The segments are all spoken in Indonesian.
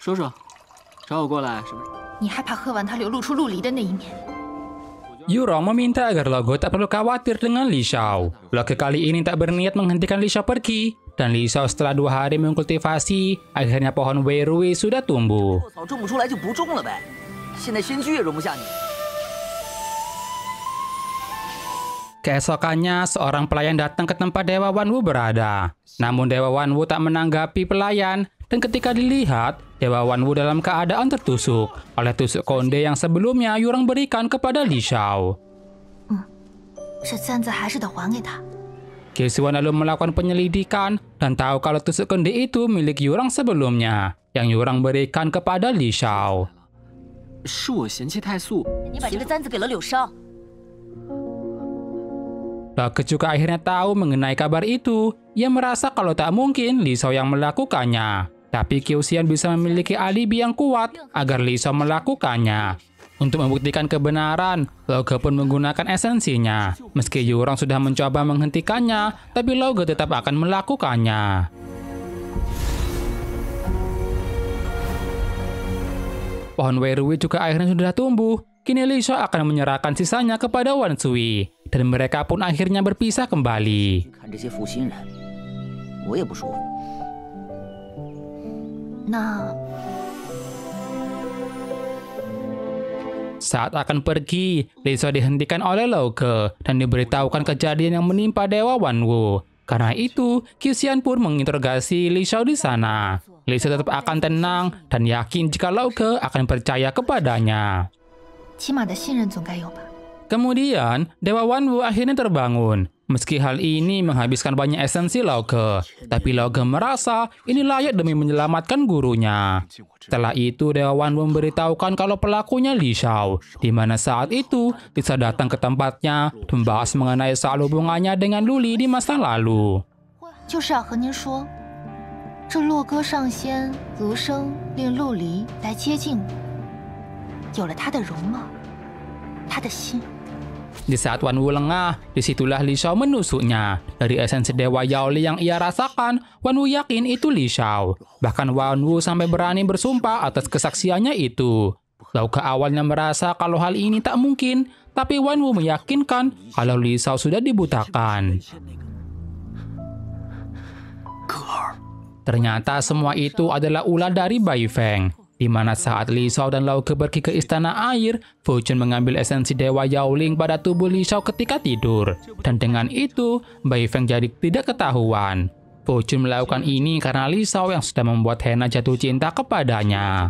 说说，找我过来什么？你害怕喝完它流露出陆离的那一面。 Yurong meminta agar Loge tak perlu khawatir dengan Li Xiao. Loge kali ini tak berniat menghentikan Li Xiao pergi. Dan Li Xiao setelah 2 hari mengkultivasi, akhirnya pohon Weirui sudah tumbuh. 草种不出来就不种了呗。现在仙居也容不下你。 Keesokannya, seorang pelayan datang ke tempat Dewa Wanwu berada. Namun Dewa Wanwu tak menanggapi pelayan, dan ketika dilihat, Dewa Wanwu dalam keadaan tertusuk oleh tusuk konde yang sebelumnya Yurong berikan kepada Li Xiao. 这簪子还是得还给他。 Qixuan lalu melakukan penyelidikan dan tahu kalau tusuk konde itu milik Yurong sebelumnya, yang Yurong berikan kepada Li Xiao. 是我嫌弃太素。你把这个簪子给了柳梢。 Loge juga akhirnya tahu mengenai kabar itu. Ia merasa kalau tak mungkin Li Xiao yang melakukannya. Tapi Qixuan bisa memiliki alibi yang kuat agar Li Xiao melakukannya. Untuk membuktikan kebenaran, Loge pun menggunakan esensinya. Meski Yurong sudah mencoba menghentikannya, tapi Loge tetap akan melakukannya. Pohon Weirui juga akhirnya sudah tumbuh. Kini Li Xiao akan menyerahkan sisanya kepada Wan Sui. Dan mereka pun akhirnya berpisah kembali. 看这些负心人，我也不舒服。 那 Saat akan pergi, Li Xiao dihentikan oleh Loge dan diberitahukan kejadian yang menimpa Dewa Wanwu. Karena itu, Qixuan pun menginterogasi Li Xiao di sana. Li Xiao tetap akan tenang dan yakin jika Loge akan percaya kepadanya. 起码的信任总该有吧。 Kemudian, Dewa Wanwu akhirnya terbangun. Meski hal ini menghabiskan banyak esensi Loge, tapi Loge merasa ini layak demi menyelamatkan gurunya. Setelah itu, Dewa Wanwu memberitahukan kalau pelakunya Li Xiao, di mana saat itu Li Xiao datang ke tempatnya dan membahas mengenai soal hubungannya dengan Luli di masa lalu. 就是要和您说，这洛歌上仙卢生令陆离来接近我，有了他的容貌，他的心。 Di saat Wanwu lengah, disitulah Li Xiao menusuknya. Dari esensi Dewa Yaoli yang ia rasakan, Wanwu yakin itu Li Xiao. Bahkan Wanwu sampai berani bersumpah atas kesaksiannya itu. Loge awalnya merasa kalau hal ini tak mungkin, tapi Wanwu meyakinkan kalau Li Xiao sudah dibutakan. Ternyata semua itu adalah ulah dari Bai Feng. Di mana saat Li Xiao dan Loge pergi ke istana air, Fu Chun mengambil esensi Dewa Yaoling pada tubuh Li Xiao ketika tidur. Dan dengan itu, Bai Feng jadi tidak ketahuan. Fu Chun melakukan ini karena Li Xiao yang sudah membuat Hena jatuh cinta kepadanya.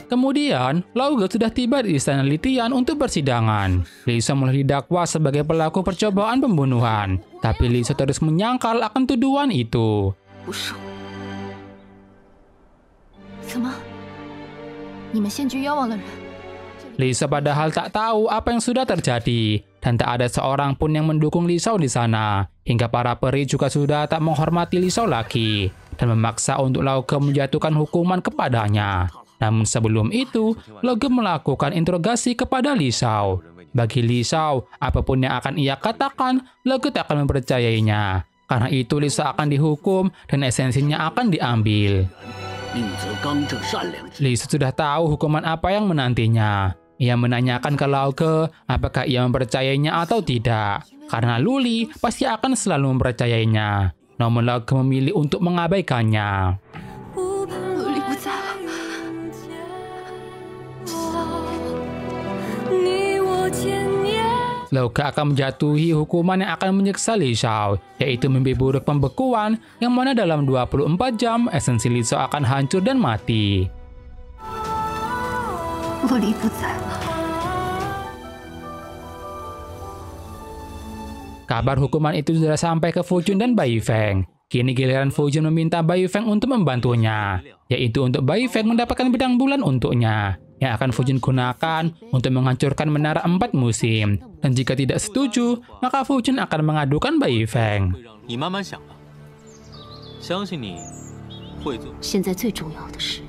Kemudian, Loge sudah tiba di istana Litian untuk persidangan. Li Xiao mulai didakwa sebagai pelaku percobaan pembunuhan. Tapi Li Xiao terus menyangkal akan tuduhan itu. 不是我。怎么？你们仙居冤枉了人？ Li Xiao padahal tak tahu apa yang sudah terjadi. Dan tak ada seorang pun yang mendukung Li Xiao di sana. Hingga para peri juga sudah tak menghormati Li Xiao lagi. Dan memaksa untuk Loge menjatuhkan hukuman kepadanya. Namun sebelum itu, Loge melakukan interogasi kepada Li Xiao. Bagi Li Xiao, apapun yang akan ia katakan, Loge tak akan mempercayainya. Karena itu Li Xiao akan dihukum dan esensinya akan diambil. Li Xiao sudah tahu hukuman apa yang menantinya. Ia menanyakan ke Loge apakah ia mempercayainya atau tidak. Karena Luli pasti akan selalu mempercayainya. Namun Loge memilih untuk mengabaikannya. Loge akan menjatuhi hukuman yang akan menyiksa Li Xiao, yaitu mimpi buruk pembekuan, yang mana dalam 24 jam esensi Li Xiao akan hancur dan mati. Kabar hukuman itu sudah sampai ke Fu Chun dan Bai Feng. Kini giliran Fu Chun meminta Bai Feng untuk membantunya, yaitu untuk Bai Feng mendapatkan bidang bulan untuknya, yang akan Fu Chun gunakan untuk menghancurkan menara 4 musim. Dan jika tidak setuju, maka Fu Chun akan mengadukan Bai Feng. 现在最重要的是，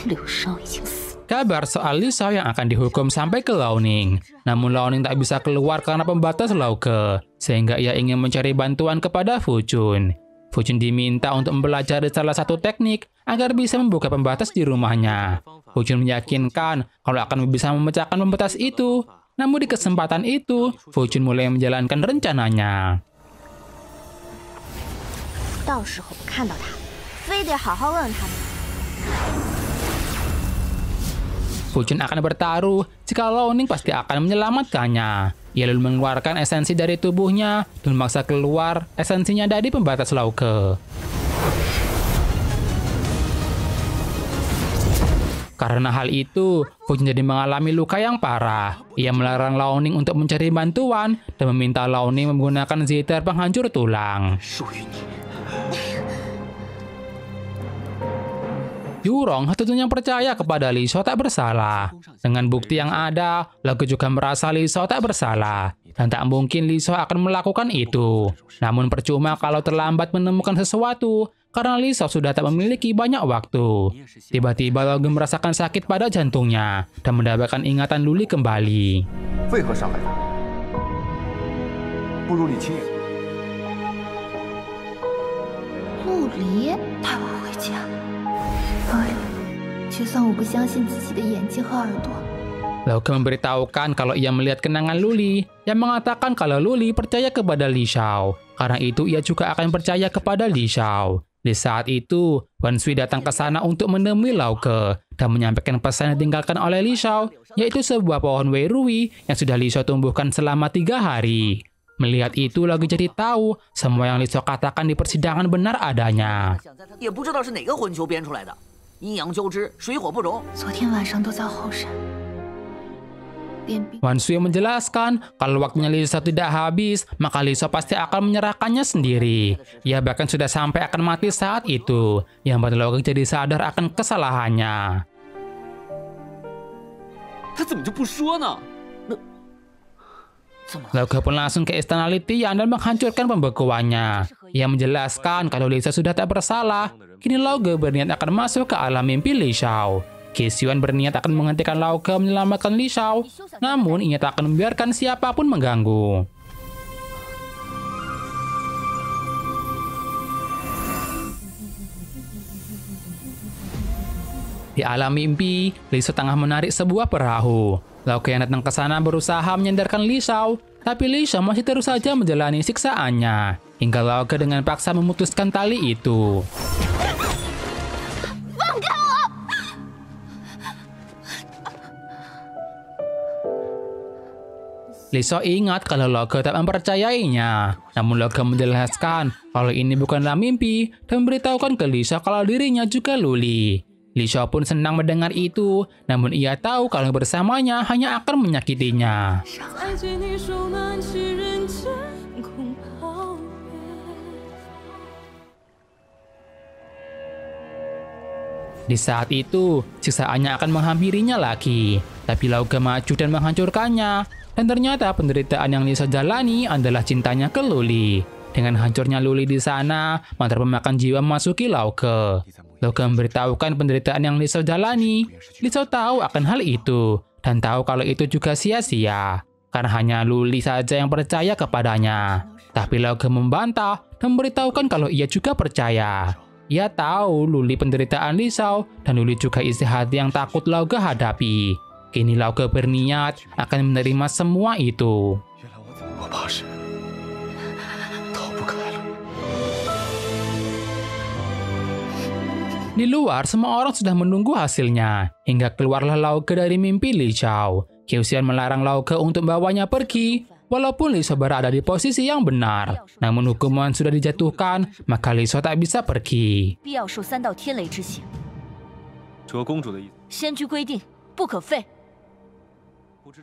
柳梢已经死了。kabar soal Li Shao yang akan dihukum sampai ke Liaoning. Namun Liaoning tak bisa keluar karena pembatas Lauke, sehingga ia ingin mencari bantuan kepada Fu Chun. Fu Chun diminta untuk mempelajari salah satu teknik agar bisa membuka pembatas di rumahnya. Fu Chun meyakinkan kalau akan bisa memecahkan pembatas itu. Namun di kesempatan itu, Fu Chun mulai menjalankan rencananya. Fu Chun akan bertaruh jika Liaoning pasti akan menyelamatkannya. Ia lalu mengeluarkan esensi dari tubuhnya dan memaksa keluar esensinya dari pembatas Lauke. Karena hal itu, Fu Chun jadi mengalami luka yang parah. Ia melarang Liaoning untuk mencari bantuan dan meminta Liaoning menggunakan zither penghancur tulang. Yurong tentunya percaya kepada Li Shao tak bersalah. Dengan bukti yang ada, Lauke juga merasa Li Shao tak bersalah. Dan tak mungkin Li Shao akan melakukan itu. Namun percuma kalau terlambat menemukan sesuatu, karena Li Shao sudah tak memiliki banyak waktu. Tiba-tiba Lauke merasakan sakit pada jantungnya, dan mendapatkan ingatan Luli kembali. Luli, 带我回家。 就算我不相信自己的眼睛和耳朵。 Lauke memberitahukan kalau ia melihat kenangan Luli yang mengatakan kalau Luli percaya kepada Li Shao. Karena itu ia juga akan percaya kepada Li Shao. Di saat itu, Wan Sui datang ke sana untuk menemui Lauke dan menyampaikan pesan yang ditinggalkan oleh Li Shao, yaitu sebuah pohon Wei Rui yang sudah Li Shao tumbuhkan selama 3 hari. Melihat itu, Lauke jadi tahu semua yang Li Shao katakan di persidangan benar adanya. 阴阳交织，水火不容。昨天晚上都在后山。 Wan Sui menjelaskan kalau waktunya Li Shao tidak habis, maka Li Shao pasti akan menyerahkannya sendiri. Ia bahkan sudah sampai akan mati saat itu, yang membuat Lauke jadi sadar akan kesalahannya. Lauke pun langsung ke istana Litian dan menghancurkan pembekuannya. Ia menjelaskan kalau Li Shao sudah tak bersalah. Kini Lauke berniat akan masuk ke alam mimpi Li Shao. Qixuan berniat akan menghentikan Lauke menyelamatkan Li Shao, namun ia tak akan membiarkan siapapun mengganggu. Di alam mimpi, Li Shao tengah menarik sebuah perahu. Lauke yang datang ke sana berusaha menyandarkan Li Shao, tapi Li Shao masih terus saja menjalani siksaannya. Hingga Lauke dengan paksa memutuskan tali itu. Li Shao ingat kalau Lauke tak mempercayainya. Namun Lauke menjelaskan kalau ini bukanlah mimpi dan memberitahukan ke Li Shao kalau dirinya juga Luli. Li Shao pun senang mendengar itu, namun ia tahu kalau bersamanya hanya akan menyakitinya. Di saat itu, siksaannya akan menghampirinya lagi. Tapi Lauke maju dan menghancurkannya. Dan ternyata penderitaan yang Li Shao jalani adalah cintanya ke Luli. Dengan hancurnya Luli di sana, mantra pemakan jiwa memasuki Lauke. Lauke memberitahukan penderitaan yang Li Shao jalani. Li Shao tahu akan hal itu, dan tahu kalau itu juga sia-sia. Karena hanya Luli saja yang percaya kepadanya. Tapi Lauke membantah dan memberitahukan kalau ia juga percaya. Ia tahu Luli penderitaan Li Shao, dan Luli juga isi hati yang takut Lauke hadapi. Kini Lauke berniat akan menerima semua itu. Di luar, semua orang sudah menunggu hasilnya. Hingga keluarlah Lauke dari mimpi Li Shao. Qixuan melarang Lauke untuk membawanya pergi, walaupun Li Shao berada di posisi yang benar. Namun hukuman sudah dijatuhkan, maka Li Shao tak bisa pergi.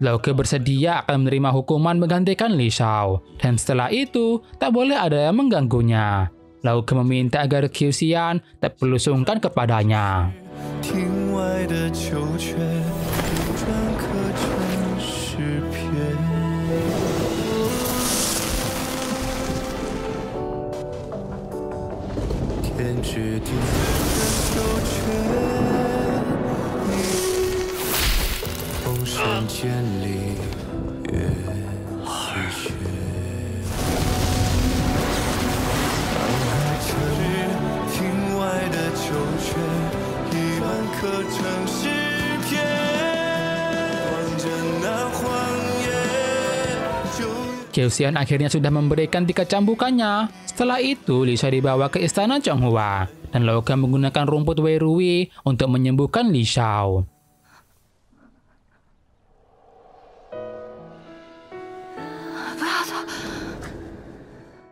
Lauke bersedia akan menerima hukuman menggantikan Li Shao. Dan setelah itu, tak boleh ada yang mengganggunya. Lauke meminta agar Qixuan tak perlu sungkan kepadanya. 瞬间里越戏谑。当海彻日庭外的秋雪，一半刻成诗篇。望着那荒野。 Qiuxian akhirnya sudah memberikan 3 cambukannya. Setelah itu, Li Xiao dibawa ke istana Zhonghua, dan Lao Ge menggunakan rumput Weirui untuk menyembuhkan Li Xiao.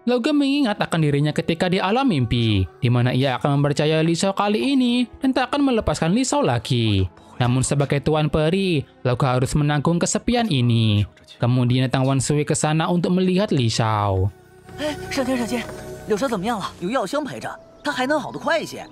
Lao Ge mengingat akan dirinya ketika di alam mimpi, di mana ia akan mempercayai Li Xiao kali ini dan tak akan melepaskan Li Xiao lagi. Namun sebagai tuan peri, Lao Ge harus menanggung kesepian ini. Kemudian datang Wan Sui ke sana untuk melihat Li Xiao. 哎，上天，柳蛇怎么样了？有药香陪着，它还能好得快一些。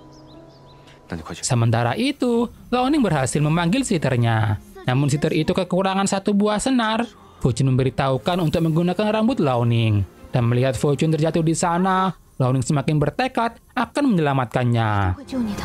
那你快去。 Sementara itu, Lao Ning berhasil memanggil siternya. Namun siter itu kekurangan 1 buah senar. Fu Jun memberitahukan untuk menggunakan rambut Lao Ning. Dan melihat Fu Jun terjatuh di sana, Lao Ning semakin bertekad akan menyelamatkannya. 会救你的。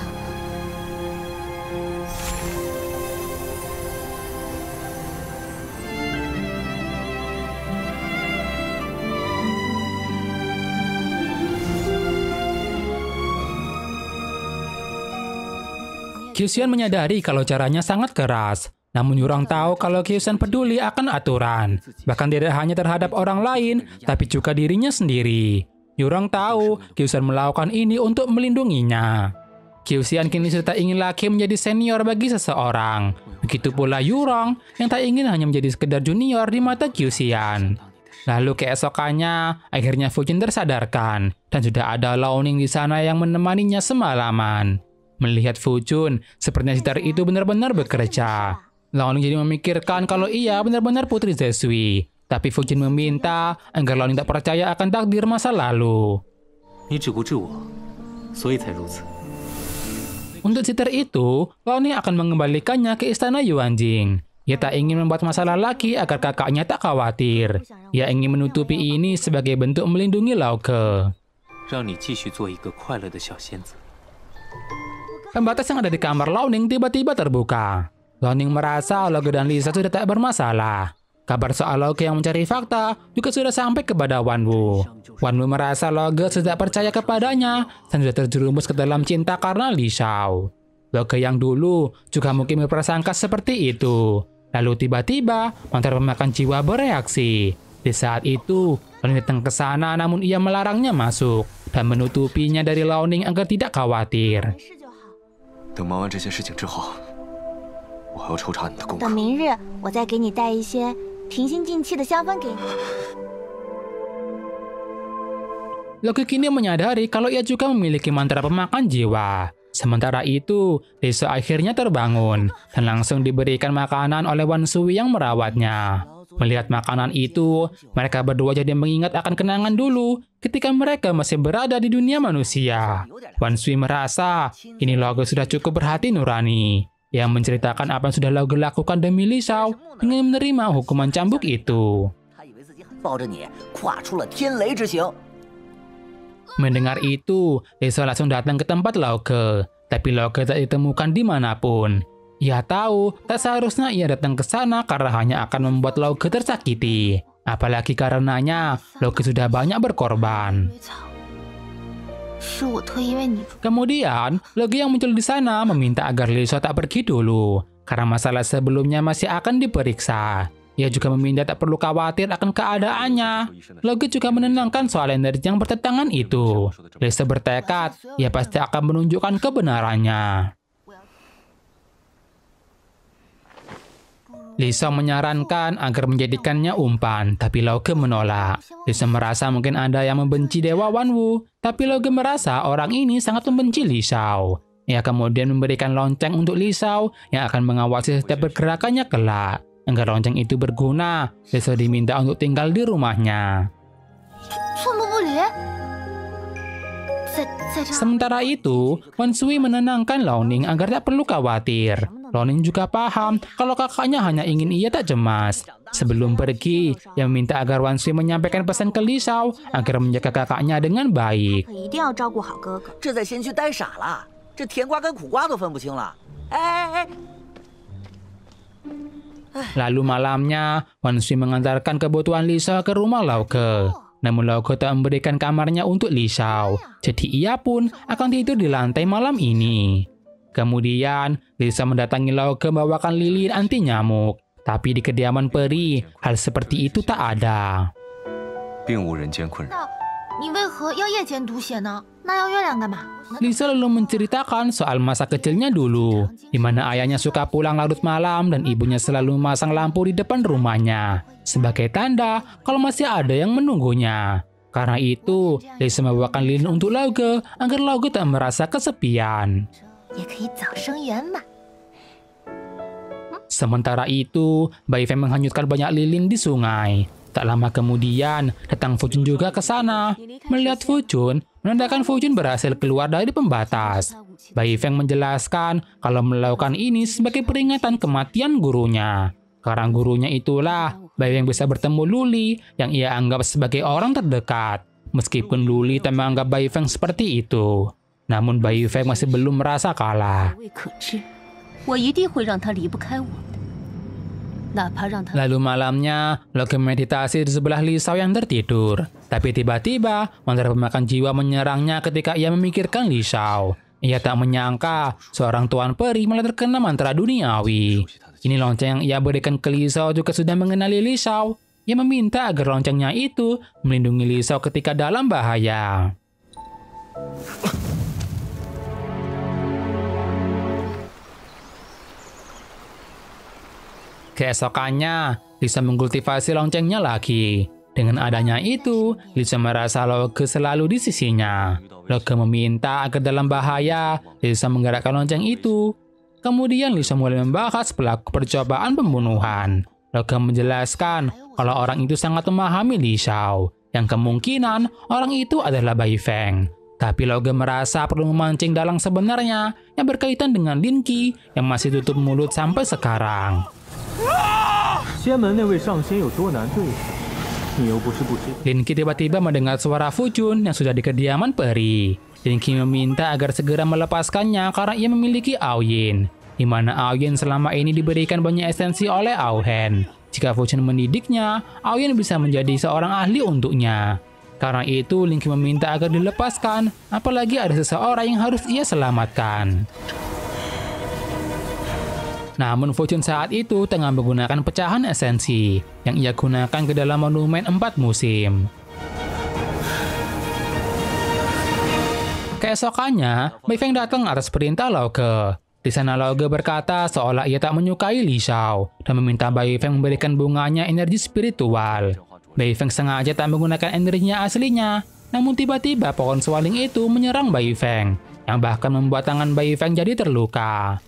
Qiuxian menyadari kalau caranya sangat keras. Namun Yurong tahu kalau Qiuxian peduli akan aturan. Bahkan tidak hanya terhadap orang lain, tapi juga dirinya sendiri. Yurong tahu Qiuxian melakukan ini untuk melindunginya. Qiuxian kini sudah tak ingin lagi menjadi senior bagi seseorang. Begitu pula Yurong yang tak ingin hanya menjadi sekedar junior di mata Qiuxian. Lalu keesokannya, akhirnya Fu Jun tersadarkan. Dan sudah ada Lao Ning di sana yang menemaninya semalaman. Melihat Fu Jun, sepertinya sitar itu benar-benar bekerja. Lao Ning jadi memikirkan kalau ia benar-benar putri Zesui. Tapi Fu Jun meminta agar Lao Ning tak percaya akan takdir masa lalu. Untuk sitar itu, Lao Ning akan mengembalikannya ke istana Yuanjing. Ia tak ingin membuat masalah lagi agar kakaknya tak khawatir. Ia ingin menutupi ini sebagai bentuk melindungi Lao Ge. Pembatas yang ada di kamar Lao Ning tiba-tiba terbuka. Lao Ning merasa Lao Ge dan Lisa sudah tak bermasalah. Kabar soal Lao Ge yang mencari fakta juga sudah sampai kepada Wan Wu. Wan Wu merasa Lao Ge sudah percaya kepadanya dan sudah terjerumus ke dalam cinta karena Li Xiao. Lao Ge yang dulu juga mungkin berprasangka seperti itu. Lalu tiba-tiba mantra pemakan jiwa bereaksi. Di saat itu, Lao Ning datang ke sana namun ia melarangnya masuk dan menutupinya dari Lao Ning agar tidak khawatir. 等忙完这些事情之后，我还要抽查你的功课。等明日，我再给你带一些平心静气的香氛给你。 Lao Ge kini menyadari kalau ia juga memiliki mantra pemakan jiwa. Sementara itu, Lisa akhirnya terbangun dan langsung diberikan makanan oleh Wan Sui yang merawatnya. Melihat makanan itu, mereka berdua jadi mengingat akan kenangan dulu ketika mereka masih berada di dunia manusia. Wan Sui merasa ini Lao Ge sudah cukup berhati nurani. Ia menceritakan apa yang sudah Lao Ge lakukan demi Li Xiao dengan menerima hukuman cambuk itu. Mendengar itu, Li Xiao langsung datang ke tempat Lao Ge, tapi Lao Ge tak ditemukan dimanapun. Ia tahu tak seharusnya ia datang ke sana karena hanya akan membuat Lao Ge tersakiti. Apalagi karenanya Lao Ge sudah banyak berkorban. Kemudian, Lao Ge yang muncul di sana meminta agar Li Xiao tak pergi dulu karena masalah sebelumnya masih akan diperiksa. Ia juga meminta tak perlu khawatir akan keadaannya. Lao Ge juga menenangkan soal energi yang bertentangan itu. Li Xiao bertekad ia pasti akan menunjukkan kebenarannya. Li Xiao menyarankan agar menjadikannya umpan, tapi Lao Ge menolak. Li Xiao merasa mungkin ada yang membenci Dewa Wan Wu, tapi Lao Ge merasa orang ini sangat membenci Li Xiao. Ia kemudian memberikan lonceng untuk Li Xiao yang akan mengawasi setiap pergerakannya kelak. Agar lonceng itu berguna, Li Xiao diminta untuk tinggal di rumahnya. Sementara itu, Wan Sui menenangkan Lao Ning agar tak perlu khawatir. Lao Ning juga paham kalau kakaknya hanya ingin ia tak cemas. Sebelum pergi, ia meminta agar Wan Sui menyampaikan pesan ke Li Xiao agar menjaga kakaknya dengan baik. Lalu malamnya, Wan Sui mengantarkan kebutuhan Li Shao ke rumah Lauke. Namun Lauke tak memberikan kamarnya untuk Li Shao. Jadi ia pun akan tidur di lantai malam ini. Kemudian, Li Shao mendatangi Lauke membawakan lilin anti nyamuk. Tapi di kediaman peri, hal seperti itu tak ada. 并无人间困扰。你为何要夜间读写呢？那要月亮干嘛？ Lisa lalu menceritakan soal masa kecilnya dulu, di mana ayahnya suka pulang larut malam dan ibunya selalu memasang lampu di depan rumahnya, sebagai tanda kalau masih ada yang menunggunya. Karena itu, Lisa membawakan lilin untuk Lauke agar Lauke tak merasa kesepian. 也可以早生圆满。 Sementara itu, Bai Feng menghanyutkan banyak lilin di sungai. Tak lama kemudian, datang Fujun juga ke sana. Melihat Fujun, menandakan Fujun berhasil keluar dari pembatas. Bai Feng menjelaskan kalau melakukan ini sebagai peringatan kematian gurunya. Karena gurunya itulah, Bai Feng bisa bertemu Luli yang ia anggap sebagai orang terdekat. Meskipun Luli tak menganggap Bai Feng seperti itu. Namun Bai Feng masih belum merasa kalah. 可知，我一定会让他离不开我的。 Lalu malamnya, Lauke meditasi di sebelah Li Shao yang tertidur. Tapi tiba-tiba, mantra pemakan jiwa menyerangnya ketika ia memikirkan Li Shao. Ia tak menyangka seorang tuan peri malah terkena mantra duniawi. Ini lonceng yang ia berikan ke Li Shao juga sudah mengenali Li Shao. Ia meminta agar loncengnya itu melindungi Li Shao ketika dalam bahaya. Keesokannya, Lisa mengkultivasi loncengnya lagi. Dengan adanya itu, Lisa merasa Lauke selalu di sisinya. Lauke meminta agar dalam bahaya, Lisa menggerakkan lonceng itu. Kemudian Lisa mulai membahas pelaku percobaan pembunuhan. Lauke menjelaskan kalau orang itu sangat memahami Li Shao, yang kemungkinan orang itu adalah Bai Feng. Tapi Lauke merasa perlu memancing dalang sebenarnya yang berkaitan dengan Lin Qi yang masih tutup mulut sampai sekarang. 仙门那位上仙有多难对付，你又不是不知。 Lin Qi tiba-tiba mendengar suara Fujun yang sudah di kediaman peri. Lin Qi meminta agar segera melepaskannya karena ia memiliki Aoyin, di mana Aoyin selama ini diberikan banyak esensi oleh Aohen. Jika Fujun mendidiknya, Aoyin bisa menjadi seorang ahli untuknya. Karena itu, Lin Qi meminta agar dilepaskan, apalagi ada seseorang yang harus ia selamatkan. Namun Fujun saat itu tengah menggunakan pecahan esensi yang ia gunakan ke dalam monumen 4 musim. Keesokannya, Bai Feng datang atas perintah Lauke. Di sana Lauke berkata seolah ia tak menyukai Li Shao dan meminta Bai Feng memberikan bunganya energi spiritual. Bai Feng sengaja tak menggunakan energinya aslinya, namun tiba-tiba pohon sualing itu menyerang Bai Feng, yang bahkan membuat tangan Bai Feng jadi terluka.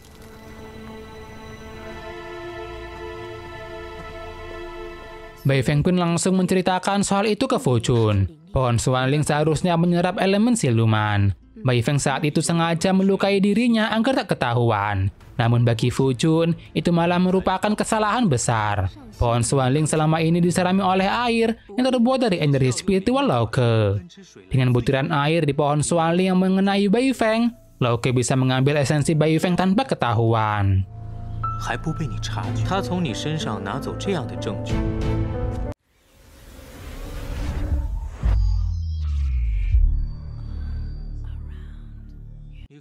Bai Feng pun langsung menceritakan soal itu ke Fujun. Pohon sualing seharusnya menyerap elemen siluman. Bai Feng saat itu sengaja melukai dirinya agar tak ketahuan. Namun bagi Fujun, itu malah merupakan kesalahan besar. Pohon sualing selama ini diserami oleh air yang terbuat dari energi spiritual Lauke. Dengan butiran air di pohon sualing yang mengenai Bai Feng, Lauke bisa mengambil esensi Bai Feng tanpa ketahuan. 还不被你察觉，他从你身上拿走这样的证据。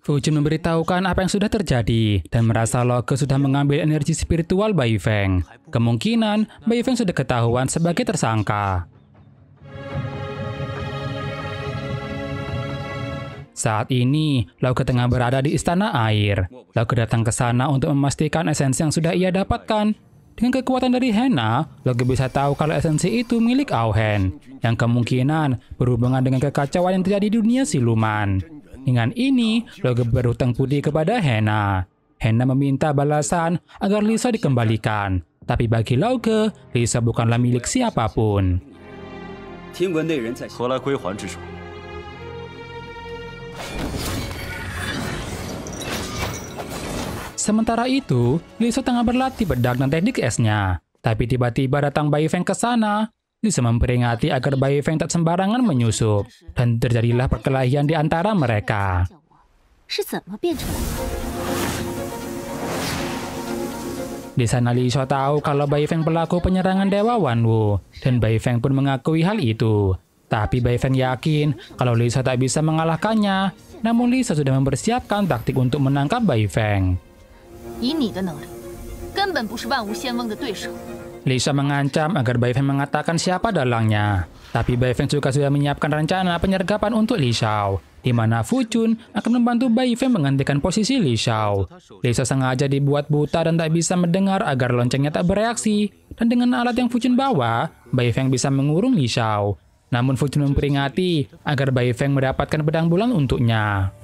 Fujun memberitahukan apa yang sudah terjadi dan merasa Lauke sudah mengambil energi spiritual Bai Feng. Kemungkinan Bai Feng sudah ketahuan sebagai tersangka. Saat ini, Lauke tengah berada di istana air. Lauke datang ke sana untuk memastikan esensi yang sudah ia dapatkan. Dengan kekuatan dari Hena, Lauke bisa tahu kalau esensi itu milik Aohen, yang kemungkinan berhubungan dengan kekacauan yang terjadi di dunia siluman. Dengan ini, Lauke berhutang budi kepada Hena. Hena meminta balasan agar Lisa dikembalikan. Tapi bagi Lauke, Lisa bukanlah milik siapapun. 听闻那人在何来归还之说？ Sementara itu, Lisa tengah berlatih pedang dan teknik esnya. Tapi tiba-tiba datang Bai Feng ke sana. Lisa memperingati agar Bai Feng tak sembarangan menyusup. Dan terjadilah perkelahian di antara mereka. 是怎么变出来的？ Di sana Li Shao tahu kalau Bai Feng pelaku penyerangan Dewa Wanwu, dan Bai Feng pun mengakui hal itu. Tapi Bai Feng yakin kalau Li Shao tak bisa mengalahkannya, namun Li Shao sudah mempersiapkan taktik untuk menangkap Bai Feng. 以你的能力，根本不是万无仙翁的对手。 Li Shao mengancam agar Bai Feng mengatakan siapa dalangnya. Tapi Bai Feng juga sudah menyiapkan rencana penyergapan untuk Li Shao, di mana Fu Chun akan membantu Bai Feng menggantikan posisi Li Shao. Li Shao sengaja dibuat buta dan tak bisa mendengar agar loncengnya tak bereaksi. Dan dengan alat yang Fu Chun bawa, Bai Feng bisa mengurung Li Shao. Namun Fu Chun memperingati agar Bai Feng mendapatkan pedang bulan untuknya.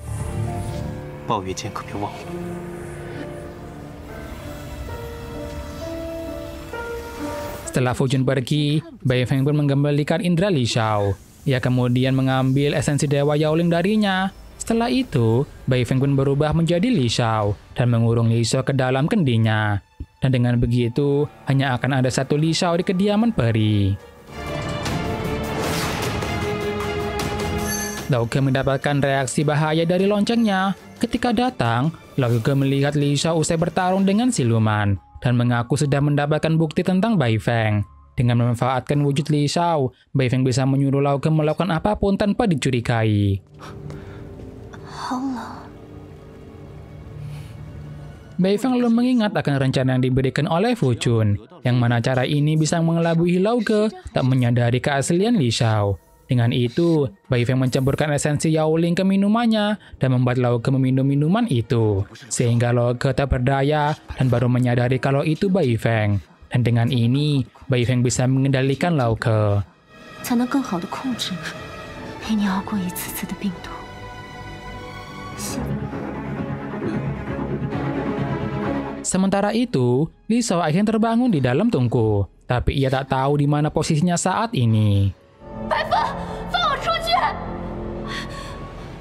Setelah Fu Chun pergi, Bai Feng pun mengembalikan indera Li Shao. Ia kemudian mengambil esensi Dewa Yaoling darinya. Setelah itu, Bai Feng pun berubah menjadi Li Shao dan mengurung Li Shao ke dalam kendinya. Dan dengan begitu, hanya akan ada satu Li Shao di kediaman peri. Lao Ge mendapatkan reaksi bahaya dari loncengnya. Ketika datang, Lao Ge melihat Li Shao usai bertarung dengan siluman dan mengaku sudah mendapatkan bukti tentang Bai Feng. Dengan memanfaatkan wujud Li Shao, Bai Feng bisa menyuruh Lao Ge melakukan apapun tanpa dicurigai. Bai Feng lalu mengingat akan rencana yang diberikan oleh Fu Chun, yang mana cara ini bisa mengelabui Lao Ge tak menyadari keaslian Li Shao. Dengan itu, Bai Feng mencampurkan esensi Yaoling ke minumannya dan membuat Lao Ge meminum minuman itu. Sehingga Lao Ge tak berdaya dan baru menyadari kalau itu Bai Feng. Dan dengan ini, Bai Feng bisa mengendalikan Lao Ge. Sementara itu, Li Shao akhirnya terbangun di dalam tungku. Tapi ia tak tahu di mana posisinya saat ini.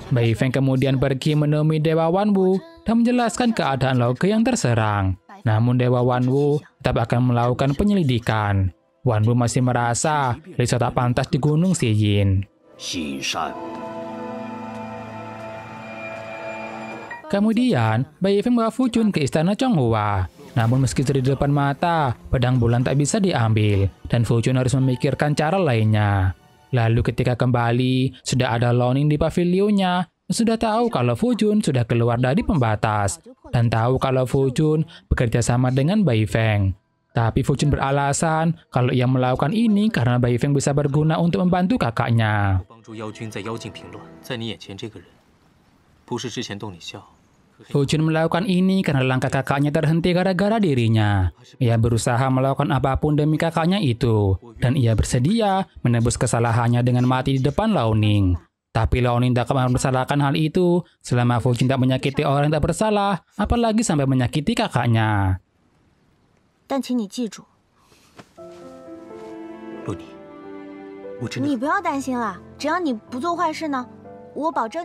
Bai Feng kemudian pergi menemui Dewa Wanwu dan menjelaskan keadaan Lao Ge yang terserang. Namun Dewa Wanwu tetap akan melakukan penyelidikan. Wanwu masih merasa Li Shao tak pantas di Gunung Xijin. Kemudian, Bai Feng membawa Fu Chun ke istana Chonghua. Namun meski sudah di depan mata, pedang bulan tak bisa diambil, dan Fu Chun harus memikirkan cara lainnya. Lalu ketika kembali, sudah ada Lao Ning di pavilionnya, sudah tahu kalau Fu Chun sudah keluar dari pembatas, dan tahu kalau Fu Chun bekerja sama dengan Bai Feng. Tapi Fu Chun beralasan kalau ia melakukan ini karena Bai Feng bisa berguna untuk membantu kakaknya. Fu Chun melakukan ini karena langkah kakaknya terhenti gara-gara dirinya. Ia berusaha melakukan apapun demi kakaknya itu, dan ia bersedia menebus kesalahannya dengan mati di depan Lao Ning. Tapi Lao Ning tak akan mempersalahkan hal itu selama Fu Chun tak menyakiti orang yang tak bersalah, apalagi sampai menyakiti kakaknya.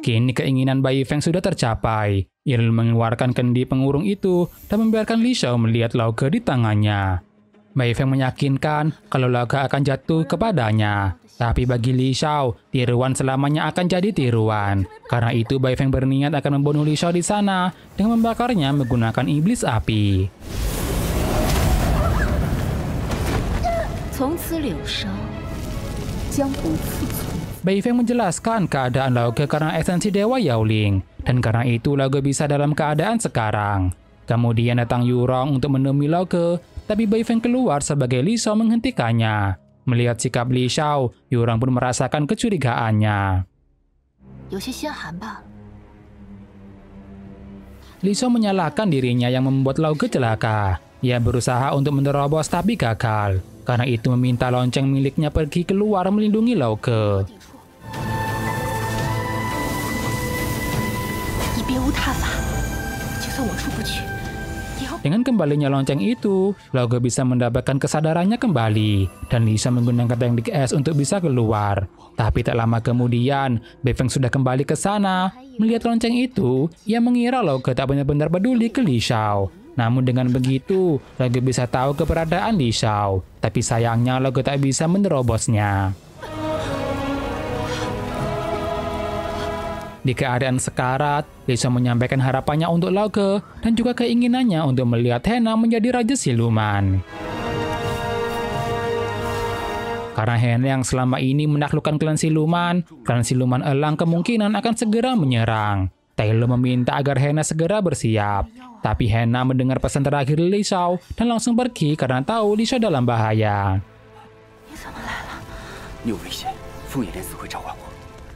Kini keinginan Bai Feng sudah tercapai. Ia lalu mengeluarkan kendi pengurung itu dan membiarkan Li Shao melihat Lao Ge di tangannya. Bai Feng meyakinkan kalau Lao Ge akan jatuh kepadanya. Tapi bagi Li Shao, tiruan selamanya akan jadi tiruan. Karena itu Bai Feng berniat akan membunuh Li Shao di sana dengan membakarnya menggunakan iblis api. Bai Feng menjelaskan keadaan Lao Ge karena esensi Dewa Yaoling. Dan karena itu Lao Ge bisa dalam keadaan sekarang. Kemudian datang Yurong untuk menemui Lao Ge, tapi Bai Feng keluar sebagai Li Shao menghentikannya. Melihat sikap Li Shao, Yurong pun merasakan kecurigaannya. Li Shao menyalahkan dirinya yang membuat Lao Ge celaka. Ia berusaha untuk menerobos tapi gagal. Karena itu meminta lonceng miliknya pergi keluar melindungi Lao Ge. Dengan kembalinya lonceng itu, Lao Ge bisa mendapatkan kesadarannya kembali dan bisa menggunakan teknik es untuk bisa keluar. Tapi tak lama kemudian, Bai Feng sudah kembali ke sana. Melihat lonceng itu, ia mengira Lao Ge tak benar-benar peduli ke Li Shao. Namun dengan begitu, Lao Ge bisa tahu keberadaan Li Shao. Tapi sayangnya Lao Ge tak bisa menerobosnya. Di keadaan sekarat, Li Shao menyampaikan harapannya untuk Lao Ke dan juga keinginannya untuk melihat Hena menjadi Raja Siluman. Karena Hena yang selama ini menaklukkan klan siluman elang kemungkinan akan segera menyerang. Tai Lo meminta agar Hena segera bersiap. Tapi Hena mendengar pesan terakhir Li Shao dan langsung pergi karena tahu Li Shao dalam bahaya.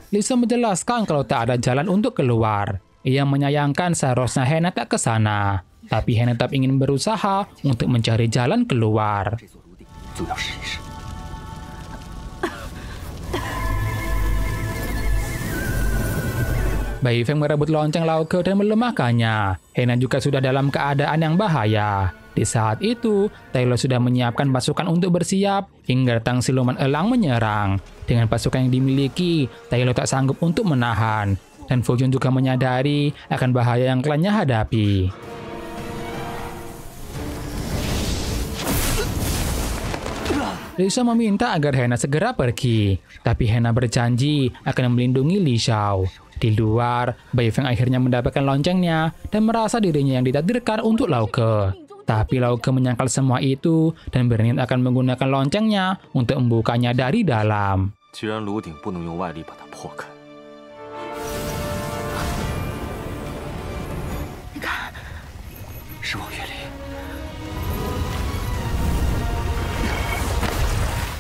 Li Shao menjelaskan kalau tak ada jalan untuk keluar. Ia menyayangkan seharusnya Hena tak ke sana. Tapi Hena tetap ingin berusaha untuk mencari jalan keluar. Bai Feng merebut lonceng Lao Ke dan melemahkannya. Hena juga sudah dalam keadaan yang bahaya. Di saat itu, Tai Lo sudah menyiapkan pasukan untuk bersiap hingga datang siluman elang menyerang. Dengan pasukan yang dimiliki, Tai Lo tak sanggup untuk menahan. Dan Fu Jun juga menyadari akan bahaya yang klannya hadapi. Li Shao meminta agar Hena segera pergi, tapi Hena berjanji akan melindungi Li Shao. Di luar, Bai Feng akhirnya mendapatkan loncengnya dan merasa dirinya yang ditakdirkan untuk Lao Ke. Tapi Lao Ke menyangkal semua itu dan berniat akan menggunakan loncengnya untuk membukanya dari dalam.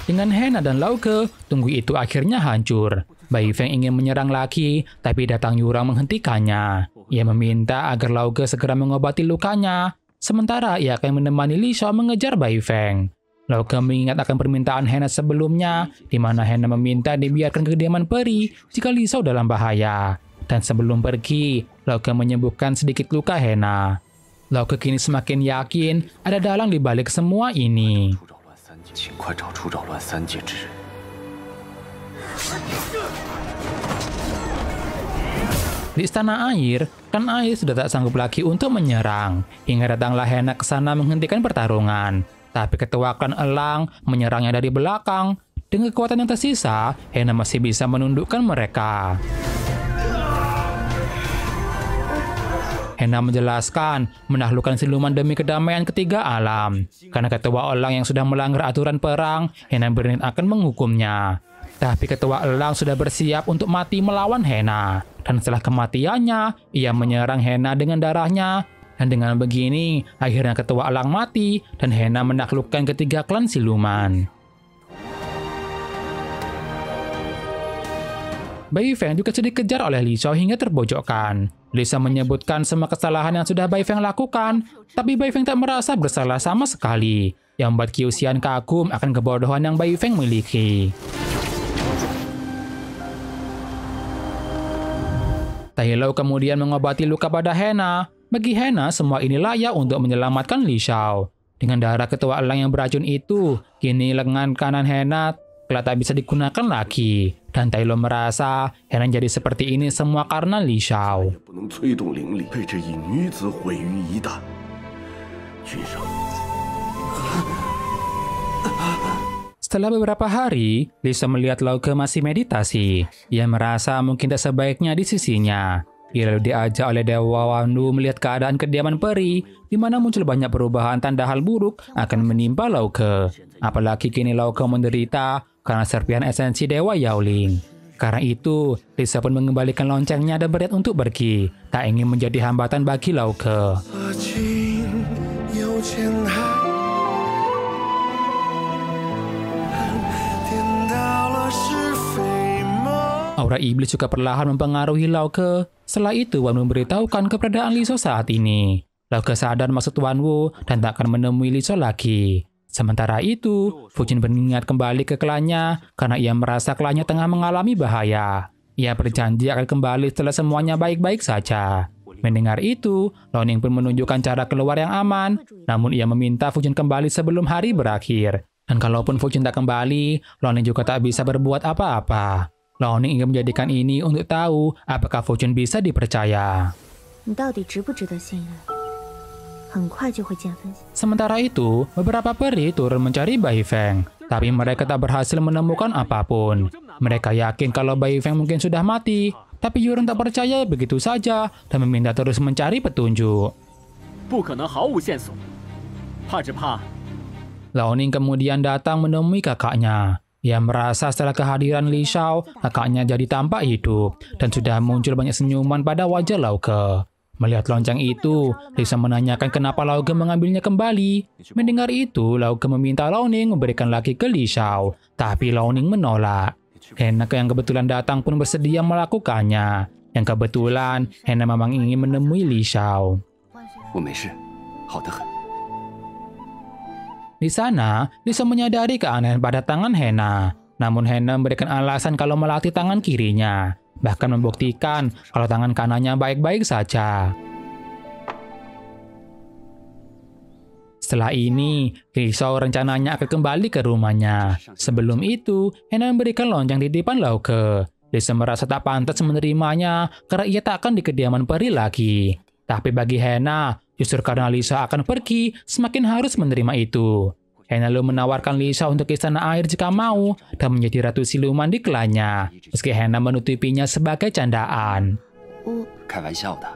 Dengan Hena dan Lao Ke, tunggu itu akhirnya hancur. Bai Feng ingin menyerang lagi, tapi datang Yurang menghentikannya. Ia meminta agar Lao Ke segera mengobati lukanya, sementara ia akan menemani Li Shao mengejar Bai Feng. Lao Ke mengingat akan permintaan Hena sebelumnya, di mana Hena meminta dibiarkan ke kediaman peri jika Li Shao dalam bahaya. Dan sebelum pergi, Lao Ke menyembuhkan sedikit luka Hena. Lao Ke kini semakin yakin ada dalang di balik semua ini. Di istana air, kan air sudah tak sanggup lagi untuk menyerang. Hingga datanglah Hena ke sana menghentikan pertarungan. Tapi ketua klan elang menyerangnya dari belakang. Dengan kekuatan yang tersisa, Hena masih bisa menundukkan mereka. Hena menjelaskan menaklukkan siluman demi kedamaian ketiga alam. Karena ketua elang yang sudah melanggar aturan perang, Hena berniat akan menghukumnya. Tapi ketua elang sudah bersiap untuk mati melawan Hena. Dan setelah kematiannya, ia menyerang Hena dengan darahnya. Dan dengan begini, akhirnya ketua elang mati dan Hena menaklukkan ketiga klan siluman. Bai Feng juga sedih dikejar oleh Li Shao hingga terpojokkan. Li Shao menyebutkan semua kesalahan yang sudah Bai Feng lakukan, tapi Bai Feng tak merasa bersalah sama sekali, yang membuat Qiu Xian kagum akan kebodohan yang Bai Feng miliki. Tai Lo kemudian mengobati luka pada Hena. Bagi Hena, semua ini layak untuk menyelamatkan Li Shao. Dengan darah ketua elang yang beracun itu, kini lengan kanan Hena telah tak bisa digunakan lagi. Dan Tai Lo merasa Hena jadi seperti ini semua karena Li Shao. Setelah beberapa hari, Li Shao melihat Lao Ke masih meditasi. Ia merasa mungkin tak sebaiknya di sisinya. Ia lalu diajak oleh Dewa Wandu melihat keadaan kediaman peri, di mana muncul banyak perubahan tanda hal buruk akan menimpa Lao Ke. Apalagi kini Lao Ke menderita karena serpihan esensi Dewa Yaoling. Karena itu, Li Shao pun mengembalikan loncengnya dan berniat untuk pergi, tak ingin menjadi hambatan bagi Lao Ke. Aura iblis juga perlahan mempengaruhi Lao Ke. Setelah itu, Wan Wu memberitahukan keberadaan Li Shao saat ini. Lao Ke sadar maksud Wan Wu dan tak akan menemui Li Shao lagi. Sementara itu, Fu Jin berniat kembali ke klannya karena ia merasa klannya tengah mengalami bahaya. Ia berjanji akan kembali setelah semuanya baik-baik saja. Mendengar itu, Lao Ning pun menunjukkan cara keluar yang aman, namun ia meminta Fu Jin kembali sebelum hari berakhir. Dan kalaupun Fu Jin tak kembali, Lao Ning juga tak bisa berbuat apa-apa. Lao Ning ingin menjadikan ini untuk tahu apakah Fu Jin bisa dipercaya. Sementara itu, beberapa peri turun mencari Bai Feng, tapi mereka tak berhasil menemukan apapun. Mereka yakin kalau Bai Feng mungkin sudah mati, tapi Yurong tak percaya begitu saja dan meminta terus mencari petunjuk. 不可能毫无线索，只怕 Liaoning kemudian datang menemui kakaknya. Ia merasa setelah kehadiran Li Xiao, kakaknya jadi tampak hidup dan sudah muncul banyak senyuman pada wajah Lauke. Melihat lonceng itu, Lisa menanyakan kenapa Lauke mengambilnya kembali. Mendengar itu, Lauke meminta Liaoning memberikan lagi ke Li Xiao, tapi Liaoning menolak. Hena yang kebetulan datang pun bersedia melakukannya. Yang kebetulan, Hena memang ingin menemui Li Xiao. 我没事，好得很。 Di sana, Lisa menyadari keanehan pada tangan Hena. Namun Hena memberikan alasan kalau melatih tangan kirinya, bahkan membuktikan kalau tangan kanannya baik-baik saja. Setelah ini, Li Xiao rencananya akan kembali ke rumahnya. Sebelum itu, Hena memberikan lonceng titipan Lauke. Lisa merasa tak pantas menerimanya karena ia tak akan di kediaman peri lagi. Tapi bagi Hena, justru karena Lisa akan pergi, semakin harus menerima itu. Hena lalu menawarkan Lisa untuk ke istana air jika mau dan menjadi ratu siluman di klannya, meski Hena menutupinya sebagai candaan. 开玩笑的。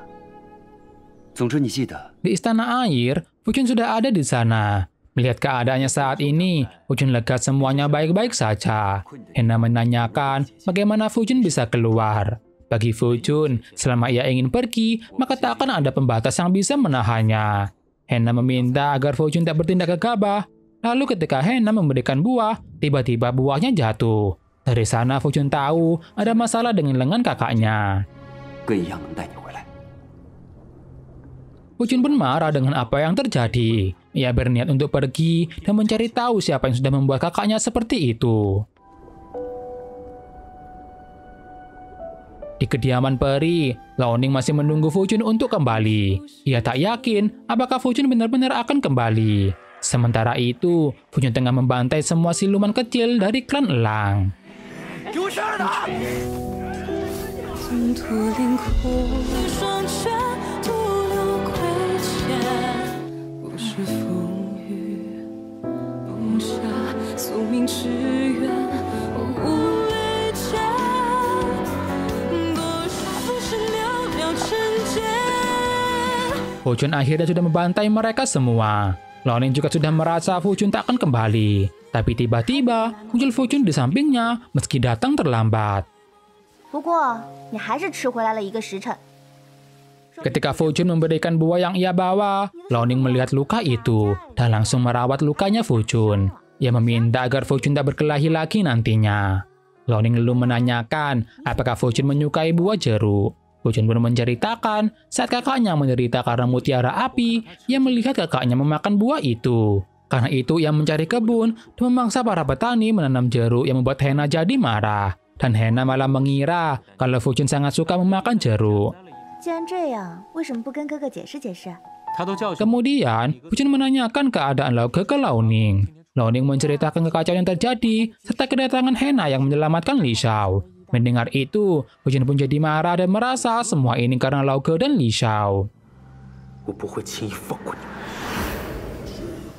总之你记得。 Di istana air, Fuchun sudah ada di sana. Melihat keadaannya saat ini, Fuchun lega semuanya baik-baik saja. Hena menanyakan bagaimana Fuchun bisa keluar. Bagi Fuchun, selama ia ingin pergi, maka tak akan ada pembatas yang bisa menahannya. Hena meminta agar Fuchun tak bertindak gegabah. Lalu ketika Hena memberikan buah, tiba-tiba buahnya jatuh. Dari sana Fuchun tahu ada masalah dengan lengan kakaknya. Fuchun pun marah dengan apa yang terjadi. Ia berniat untuk pergi dan mencari tahu siapa yang sudah membuat kakaknya seperti itu. Di kediaman peri, Liaoning masih menunggu Fuchun untuk kembali. Ia tak yakin apakah Fuchun benar-benar akan kembali. Sementara itu, Fuchun tengah membantai semua siluman kecil dari klan Elang. Fuchun akhirnya sudah membantai mereka semua. Liaoning juga sudah merasa Fuchun tak akan kembali. Tapi tiba-tiba muncul Fuchun di sampingnya meski datang terlambat. Ketika Fuchun memberikan buah yang ia bawa, Liaoning melihat luka itu dan langsung merawat lukanya Fuchun. Ia meminta agar Fuchun tak berkelahi lagi nantinya. Liaoning lalu menanyakan apakah Fuchun menyukai buah jeruk. Fuchun pun menceritakan saat kakaknya menderita karena mutiara api, ia melihat kakaknya memakan buah itu. Karena itu ia mencari kebun dan memaksa para petani menanam jeruk yang membuat Hena jadi marah. Dan Hena malah mengira kalau Fuchun sangat suka memakan jeruk. Kemudian, Fuchun menanyakan keadaan Lauke ke Liaoning. Liaoning menceritakan kekacauan yang terjadi serta kedatangan Hena yang menyelamatkan Li Xiao. Mendengar itu, Fuchun pun jadi marah dan merasa semua ini karena Lauke dan Li Xiao.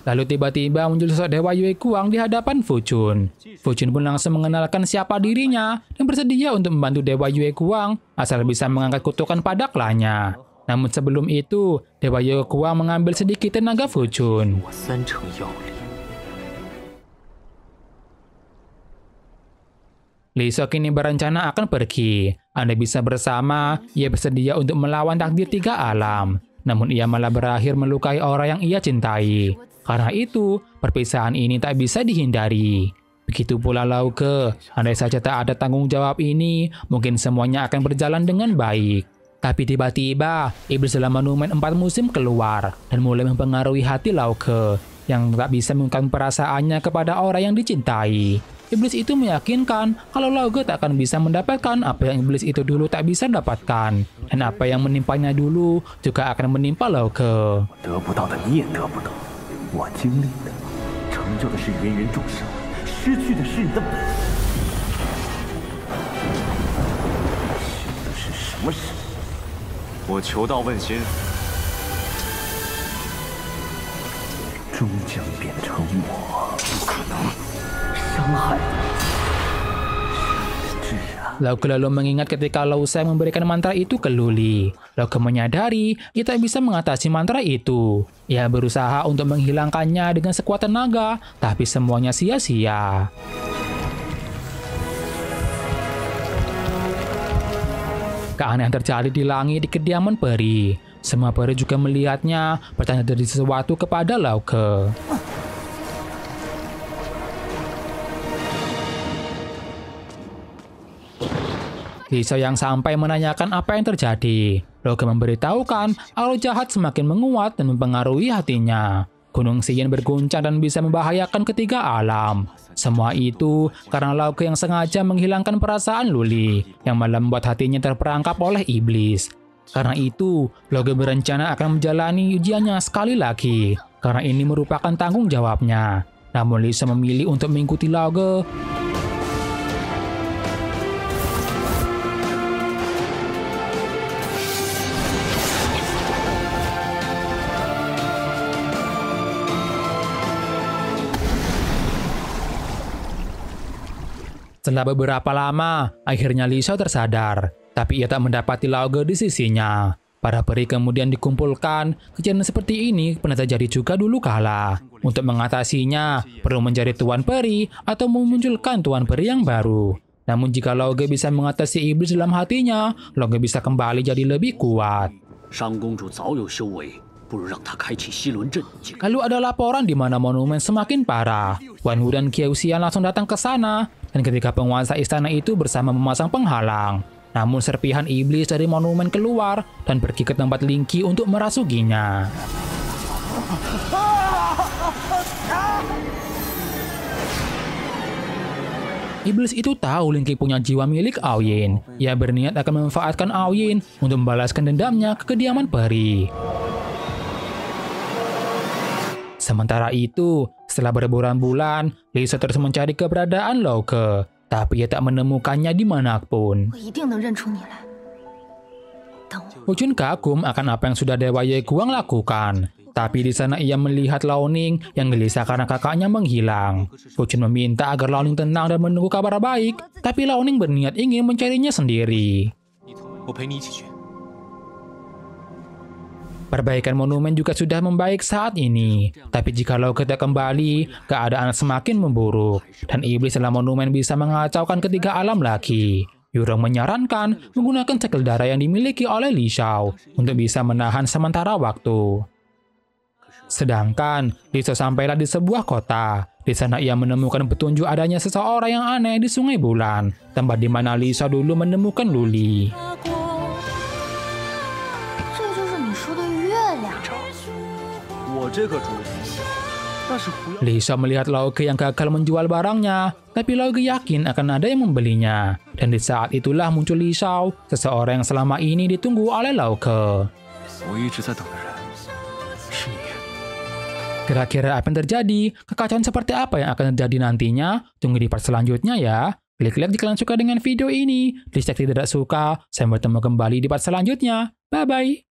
Lalu tiba-tiba muncul sosok Dewa Yue Guang di hadapan Fuchun. Fuchun pun langsung mengenalkan siapa dirinya dan bersedia untuk membantu Dewa Yue Guang asal bisa mengangkat kutukan pada klannya. Namun sebelum itu, Dewa Yue Guang mengambil sedikit tenaga Fuchun. Li Xiao kini berencana akan pergi. Andai bisa bersama, ia bersedia untuk melawan takdir 3 alam. Namun ia malah berakhir melukai orang yang ia cintai. Karena itu, perpisahan ini tak bisa dihindari. Begitu pula Lauke, andai saja tak ada tanggung jawab ini, mungkin semuanya akan berjalan dengan baik. Tapi tiba-tiba, iblis dalam monumen 4 musim keluar dan mulai mempengaruhi hati Lauke, yang tak bisa mengungkapkan perasaannya kepada orang yang dicintai. Iblis itu meyakinkan kalau Lauke tak akan bisa mendapatkan apa yang iblis itu dulu tak bisa dapatkan. Dan apa yang menimpanya dulu juga akan menimpa Lauke. Lauke lalu mengingat ketika Lao Sheng memberikan mantra itu ke Luli. Lauke menyadari ia tak bisa mengatasi mantra itu. Ia berusaha untuk menghilangkannya dengan sekuat tenaga, tapi semuanya sia-sia. Keanehan terjadi di langit di kediaman peri. Semua peri juga melihatnya, bertanya dari sesuatu kepada Lauke. Li Xiao yang sampai menanyakan apa yang terjadi. Lauke memberitahukan arwah jahat semakin menguat dan mempengaruhi hatinya. Gunung Xiyin berguncang dan bisa membahayakan ketiga alam. Semua itu karena Lauke yang sengaja menghilangkan perasaan Luli, yang malah membuat hatinya terperangkap oleh iblis. Karena itu, Lauke berencana akan menjalani ujiannya sekali lagi, karena ini merupakan tanggung jawabnya. Namun Li Xiao memilih untuk mengikuti Lauke. Setelah beberapa lama, akhirnya Li Xiao tersadar, tapi ia tak mendapati Lauke di sisinya. Para peri kemudian dikumpulkan. Kejadian seperti ini pernah terjadi juga dulu kala. Untuk mengatasinya, perlu mencari tuan peri atau memunculkan tuan peri yang baru. Namun jika Lauke bisa mengatasi iblis dalam hatinya, Lauke bisa kembali jadi lebih kuat. Lalu ada laporan di mana monumen semakin parah. Wan Wu dan Kieu Xian langsung datang ke sana, dan ketika penguasa istana itu bersama memasang penghalang. Namun serpihan iblis dari monumen keluar dan pergi ke tempat Ling Qi untuk merasukinya. Iblis itu tahu Ling Qi punya jiwa milik Aoyin. Ia berniat akan memanfaatkan Aoyin untuk membalaskan dendamnya ke kediaman peri. Sementara itu, setelah berbulan-bulan, Li Xiao terus mencari keberadaan Lauke, tapi ia tak menemukannya dimanapun. Hu Jun kagum akan apa yang sudah Dewa Ye Guang lakukan, tapi di sana ia melihat Lao Ning yang gelisah karena kakaknya menghilang. Hu Jun meminta agar Lao Ning tenang dan menunggu kabar baik, tapi Lao Ning berniat ingin mencarinya sendiri. Perbaikan monumen juga sudah membaik saat ini, tapi jika Lauke tak kembali, keadaan semakin memburuk, dan iblis dalam monumen bisa mengacaukan ketiga alam lagi. Yurong menyarankan menggunakan segel darah yang dimiliki oleh Li Xiao untuk bisa menahan sementara waktu. Sedangkan Li Xiao sampailah di sebuah kota. Di sana ia menemukan petunjuk adanya seseorang yang aneh di Sungai Bulan, tempat di mana Li Xiao dulu menemukan Luli. Li Xiao melihat Lauke yang gagal menjual barangnya, tapi Lauke yakin akan ada yang membelinya. Dan di saat itulah muncul Li Xiao, seseorang yang selama ini ditunggu oleh Lauke. Kira-kira apa yang terjadi? Kekacauan seperti apa yang akan terjadi nantinya? Tunggu di part selanjutnya ya. Klik like jika kalian suka dengan video ini. Dislike jika tidak suka. Saya bertemu kembali di part selanjutnya. Bye-bye.